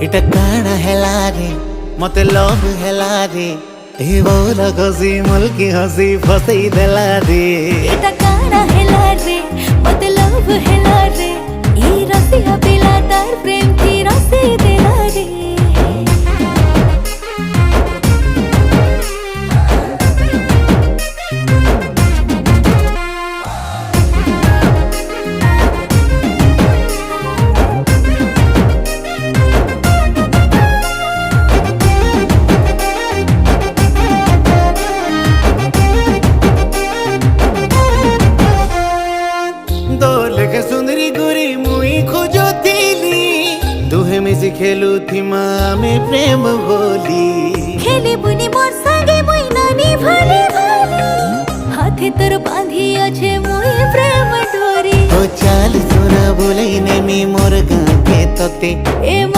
इटा काना हेला रे मते लव हेला रे ए बोल गसी मुल्की हसी फसई देला रे इटा काना हेला रे मते लव हेला रे ई रसिया पिला तार प्रेम की रसी देला रे सुंदरी गुरी मुई खोजो थीली दुहे मिसी खेलू थी माँ में प्रेम बोली खेली बुनी मोर संगे मुई नानी भाले भाले हाथे तोर बांधी अच्छे मुई प्रेम डोरी ओ चाल सुना बोले ने मी मोर गाके तोते ए